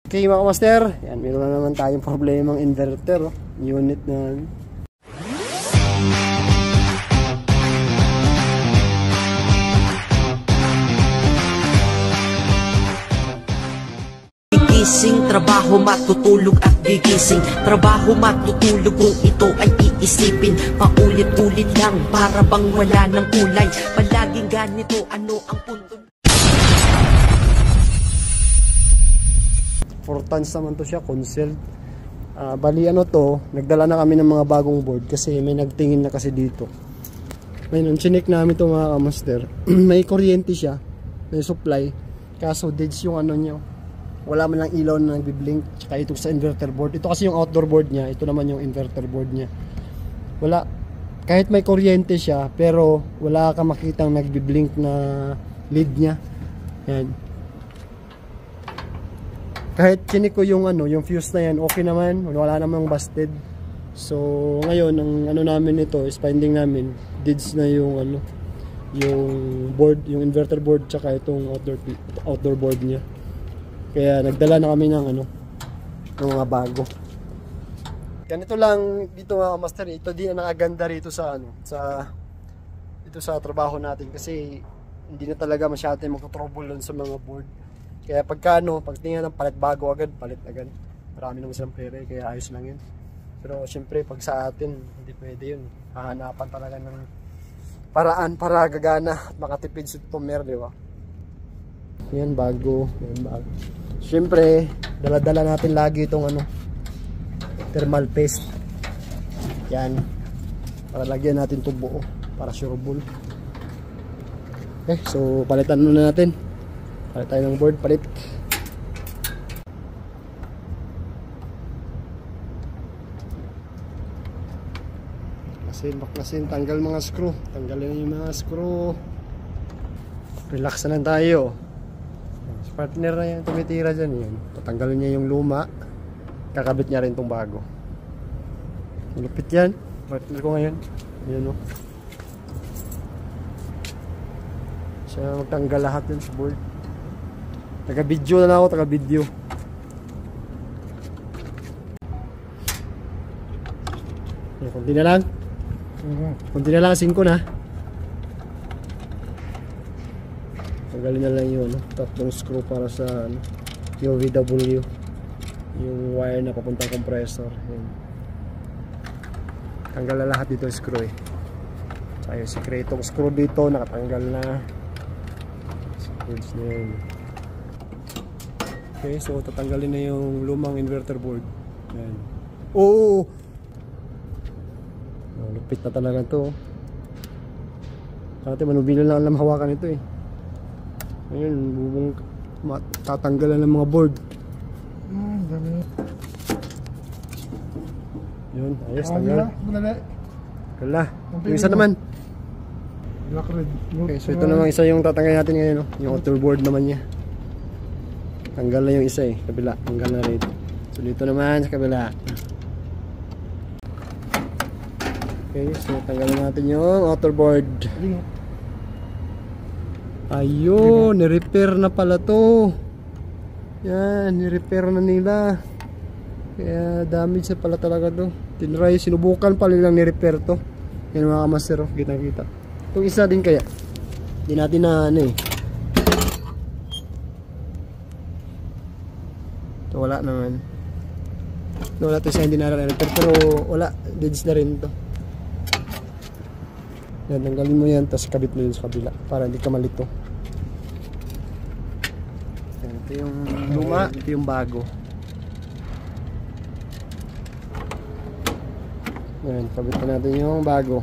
Okay mga master, yan, meron na naman tayong problemang inverter, unit na gigising, trabaho matutulog at gigising, trabaho matutulog kung ito ay iisipin, paulit-ulit lang para bang wala ng kulay, palaging ganito, ano ang punto? 4 tons naman to siya, Consel. Bali ano to, nagdala na kami ng mga bagong board kasi may nagtingin na kasi dito. Ngayon, chinek namin to mga kamaster. May kuryente siya, may supply, kaso deads yung ano nyo. Wala man lang ilaw na nagbiblink. Tsaka ito sa inverter board. Ito kasi yung outdoor board niya, ito naman yung inverter board niya. Wala, kahit may kuryente siya, pero wala ka makitang nagbiblink na lead niya. Yan. Kahit chinik ko yung ano, yung fuse na yan, okay naman, wala namang busted. So, ngayon ang ano namin ito is finding namin deads na yung ano, yung board, yung inverter board tsaka itong outdoor board niya. Kaya nagdala na kami ng ano, ng mga bago. Ganito lang dito mga master, ito din ang nakaganda rito sa ano, ito sa trabaho natin kasi hindi na talaga masyado magto-trouble sa mga board. Kaya pagka ano, pagtingin ng palit bago agad, palit agad. Marami naman silang pere, kaya ayos lang yun. Pero syempre pag sa atin, hindi pwede yun. Hahanapan talaga ng paraan para gagana at makatipid sa tumer, di ba? Yan bago, yan bago. Syempre, dala-dala natin lagi itong ano, thermal paste. Yan. Para lagyan natin itong buo, para sureball. Okay, so palitan muna natin. Palit tayo ng board, palit. Baklasin, tanggal mga screw. Tanggalin yung mga screw. Relax na lang tayo. Partner na yan, tumitira dyan yan. Tatanggalin niya yung luma. Kakabit niya rin itong bago. Malupit yan. Partner ko ngayon. Yan o. Siya magtanggal lahat yun sa board. Taga-video na ako, taga-video. Kunti na lang. Kunti na lang, 5 na. Tanggalin na lang yun, tatlong screw para sa UVW. Yung wire na papuntang compressor. Yan. Tanggal na lahat dito yung screw eh. Saka yung sikretong screw dito, nakatanggal na. Screws na yun. Okay, so tatanggalin na yung lumang inverter board. Ayan. Oo! Lupit na talaga ito. Dati manubilo lang alam hawakan ito eh. Ayun, bubong tatanggalan ng mga board. Dami. Yun, ayos, tanggal. Kala. Yung isa naman. Okay, so ito naman isa yung tatanggalin natin ngayon. No? Yung outdoor board naman niya. Tanggal na yung isa eh, kabila, tanggal na rin. So dito naman sa kabila. Okay, so tanggalin natin yung outer board. Ayun, ni-repair na pala to. Yan, ni-repair na nila. Kaya damage na pala talaga to. Tinry, sinubukan pala nilang ni-repair to. Yan mga kamaster, kita-kita. Itong isa din kaya. Hindi natin na ano eh. Wala naman. Wala to siya, hindi na-repair. Pero wala, deads na rin to. Yan, tanggalin mo yan, tapos kabit mo yun sa kabila para hindi ka malito. Yan, ito yung luma, ito yung bago. Yan, kabit na natin yung bago.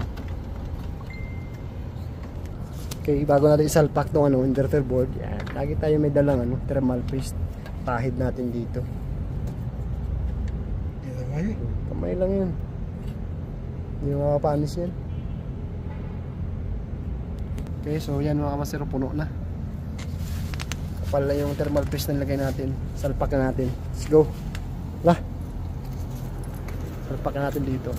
Okay, bago natin isalpak itong inverter board. Yan, lagi tayo may dalang thermal paste. Tahid natin dito. Kamay lang yun. Hindi makapanis yan. Okay, so yan mga kamasero, puno na. Kapal na yung thermal paste na nilagay natin. Salpak na natin. Let's go. Lah. Salpak na natin dito.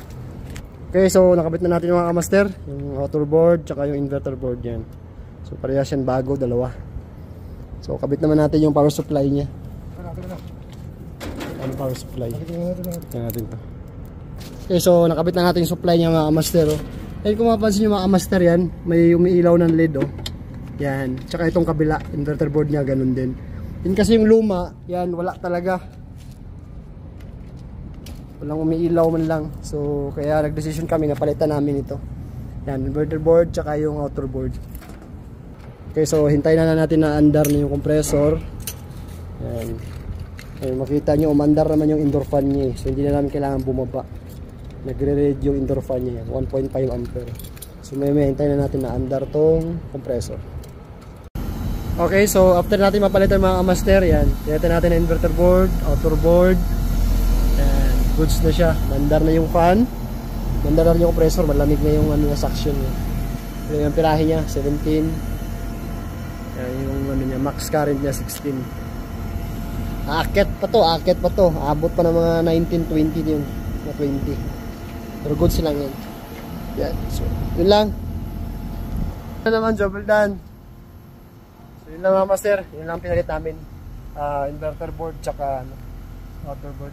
Okay, so nakabit na natin yung mga kamaster. Yung outer board, tsaka yung inverter board yan. So parehas yan bago, dalawa. So kabit naman natin yung power supply niya. ano power supply. Tingnan natin to. Okay, so nakabit na natin yung supply niya mga master. Oh. Ayun, kung mapapansin nyo mga master yan, may umiilaw ng LED. Oh. Yan. Tsaka itong kabila, inverter board niya, ganun din. Yun kasi yung luma, yan, wala talaga. Walang umiilaw man lang. So, kaya nag-decision kami na palitan namin ito. Yan, inverter board, tsaka yung outer board. Okay, so hintayin na natin na andar na yung compressor. Yan. Ayun, makita nyo, umandar naman yung indoor fan niya. So, hindi na namin kailangan bumaba. Nagre-read yung indoor fan niya, 1.5 ampere. So may hintayin na natin na andar tong compressor. Okay, so after natin mapalitan mga master, yan, tinatan natin ang inverter board, outer board, and goods na siya. Mandar na yung fan, mandar na yung compressor, malamig na yung ano, suction niya. Yung amperahe niya 17. Yan, yung ano niya, max current niya 16. Akit pa to, abot pa ng mga 19, 20 yun, na 20. Pero good silang yan. Yan. So, yun lang. Ano naman, job well done. So, yun lang mga master. Yun lang pinalit namin. Inverter board, tsaka outer board.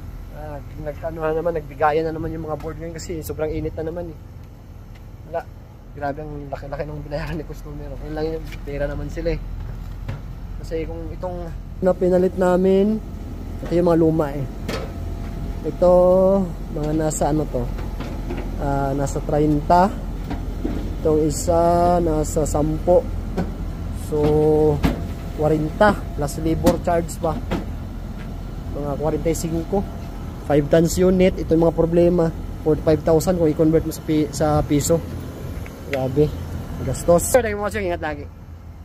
Nagbigayan na naman yung mga board ngayon kasi sobrang init na naman eh. Wala. Grabe ang laki-laki ng binayaran ni customer. Yun lang yung pera naman sila eh. Kasi kung itong na pinalit namin, ito yung mga luma eh. Ito, mga nasa ano to? Nasa 30. Itong isa nasa 10. So 40 plus labor charge pa, mga 45. 5 tons unit. Ito yung mga problema. 45,000 kung i-convert mo sa piso. Grabe gastos. Thank you for watching. Ingat lagi.